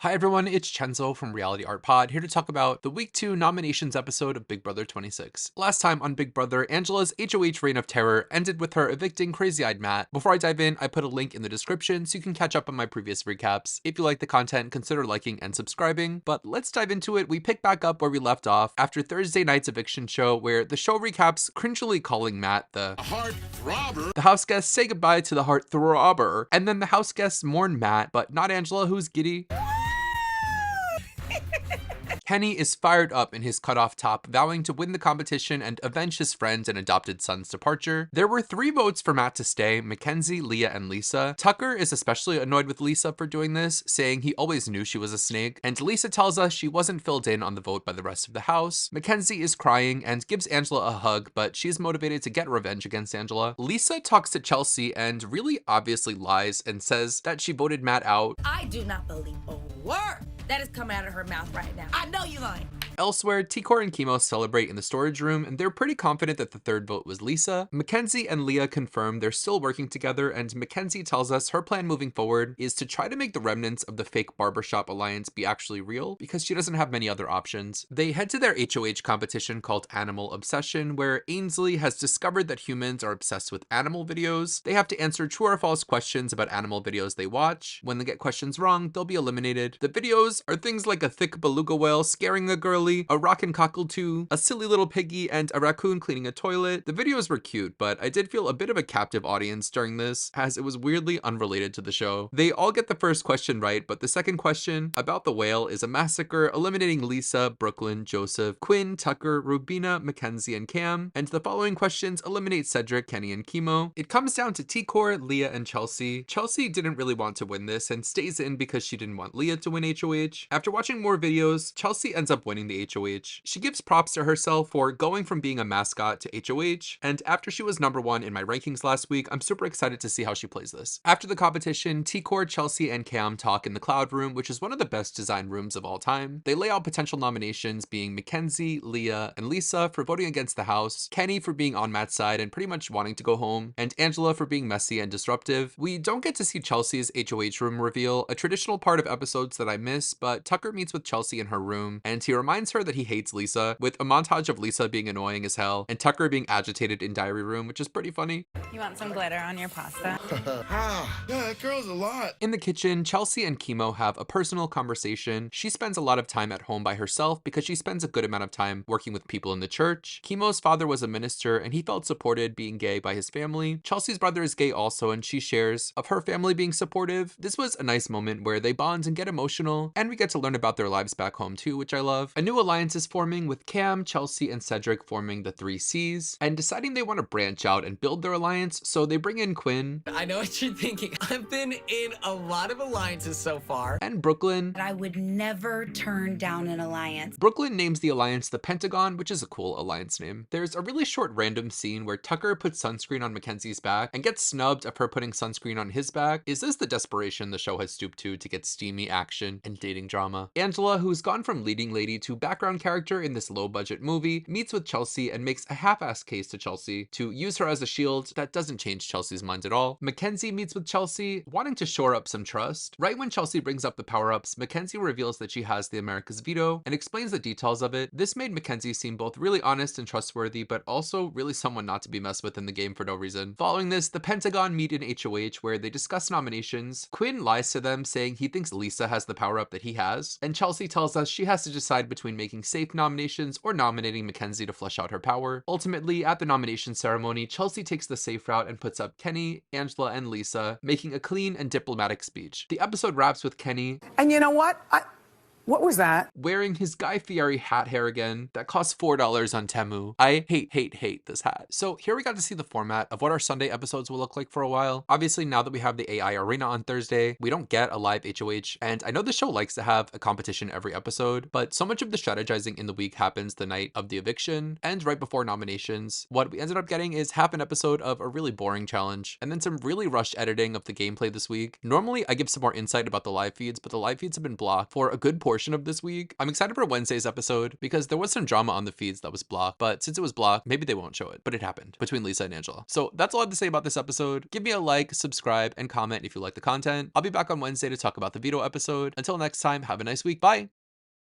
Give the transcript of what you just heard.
Hi everyone, it's Chenzo from RealityArtPod, here to talk about the Week 2 nominations episode of Big Brother 26. Last time on Big Brother, Angela's HOH reign of terror ended with her evicting Crazy-Eyed Matt. Before I dive in, I put a link in the description so you can catch up on my previous recaps. If you like the content, consider liking and subscribing. But let's dive into it. We pick back up where we left off after Thursday night's eviction show, where the show recaps cringily calling Matt the heart throbber. The house guests say goodbye to the heart throbber, and then the house guests mourn Matt, but not Angela, who's giddy. Kenny is fired up in his cutoff top, vowing to win the competition and avenge his friend and adopted son's departure. There were 3 votes for Matt to stay: Mackenzie, Leah, and Lisa. Tucker is especially annoyed with Lisa for doing this, saying he always knew she was a snake, and Lisa tells us she wasn't filled in on the vote by the rest of the house. Mackenzie is crying and gives Angela a hug, but she's motivated to get revenge against Angela. Lisa talks to Chelsea and really obviously lies and says that she voted Matt out. I do not believe a word that is coming out of her mouth right now. I know you lying. Elsewhere, T-Core and Chemo celebrate in the storage room, and they're pretty confident that the third vote was Lisa. Mackenzie and Leah confirm they're still working together, and Mackenzie tells us her plan moving forward is to try to make the remnants of the fake barbershop alliance be actually real, because she doesn't have many other options. They head to their HOH competition called Animal Obsession, where Ainsley has discovered that humans are obsessed with animal videos. They have to answer true or false questions about animal videos they watch. When they get questions wrong, they'll be eliminated. The videos are things like a thick beluga whale scaring a girl, a rockin' cockatoo, a silly little piggy, and a raccoon cleaning a toilet. The videos were cute, but I did feel a bit of a captive audience during this, as it was weirdly unrelated to the show. They all get the first question right, but the second question about the whale is a massacre, eliminating Lisa, Brooklyn, Joseph, Quinn, Tucker, Rubina, Mackenzie, and Cam, and the following questions eliminate Cedric, Kenny, and Chemo. It comes down to T-Core, Leah, and Chelsea. Chelsea didn't really want to win this and stays in because she didn't want Leah to win HOH. After watching more videos, Chelsea ends up winning the HOH. She gives props to herself for going from being a mascot to HOH, and after she was number 1 in my rankings last week, I'm super excited to see how she plays this. After the competition, T-Core, Chelsea, and Cam talk in the Cloud Room, which is one of the best designed rooms of all time. They lay out potential nominations being Mackenzie, Leah, and Lisa for voting against the house, Kenny for being on Matt's side and pretty much wanting to go home, and Angela for being messy and disruptive. We don't get to see Chelsea's HOH room reveal, a traditional part of episodes that I miss, but Tucker meets with Chelsea in her room, and he reminds her that he hates Lisa, with a montage of Lisa being annoying as hell and Tucker being agitated in diary room, which is pretty funny. You want some glitter on your pasta? Yeah, that girl's a lot. In the kitchen, Chelsea and Chemo have a personal conversation. She spends a lot of time at home by herself because she spends a good amount of time working with people in the church. Chemo's father was a minister and he felt supported being gay by his family. Chelsea's brother is gay also, and she shares of her family being supportive. This was a nice moment where they bond and get emotional, and we get to learn about their lives back home too, which I love. A new alliance is forming, with Cam, Chelsea, and Cedric forming the 3 Cs and deciding they want to branch out and build their alliance, so they bring in Quinn. I know what you're thinking. I've been in a lot of alliances so far. And Brooklyn. I would never turn down an alliance. Brooklyn names the alliance the Pentagon, which is a cool alliance name. There's a really short random scene where Tucker puts sunscreen on Mackenzie's back and gets snubbed of her putting sunscreen on his back. Is this the desperation the show has stooped to get steamy action and dating drama? Angela, who's gone from leading lady to background character in this low-budget movie, meets with Chelsea and makes a half-assed case to Chelsea to use her as a shield. That doesn't change Chelsea's mind at all. Mackenzie meets with Chelsea, wanting to shore up some trust. Right when Chelsea brings up the power-ups, Mackenzie reveals that she has the America's veto and explains the details of it. This made Mackenzie seem both really honest and trustworthy, but also really someone not to be messed with in the game for no reason. Following this, the Pentagon meet in HOH where they discuss nominations. Quinn lies to them, saying he thinks Lisa has the power-up that he has, and Chelsea tells us she has to decide between making safe nominations or nominating Mackenzie to flesh out her power. Ultimately, at the nomination ceremony, Chelsea takes the safe route and puts up Kenny, Angela, and Lisa, making a clean and diplomatic speech. The episode wraps with Kenny. And you know what? What was that? Wearing his Guy Fieri hat hair again that costs $4 on Temu. I hate this hat. So here we got to see the format of what our Sunday episodes will look like for a while. Obviously, now that we have the AI Arena on Thursday, we don't get a live HOH, and I know the show likes to have a competition every episode, but so much of the strategizing in the week happens the night of the eviction and right before nominations. What we ended up getting is half an episode of a really boring challenge, and then some really rushed editing of the gameplay this week. Normally, I give some more insight about the live feeds, but the live feeds have been blocked for a good portion portion of this week. I'm excited for Wednesday's episode because there was some drama on the feeds that was blocked, but since it was blocked, maybe they won't show it, but it happened between Lisa and Angela. So that's all I have to say about this episode. Give me a like, subscribe, and comment if you like the content. I'll be back on Wednesday to talk about the veto episode. Until next time, have a nice week. Bye.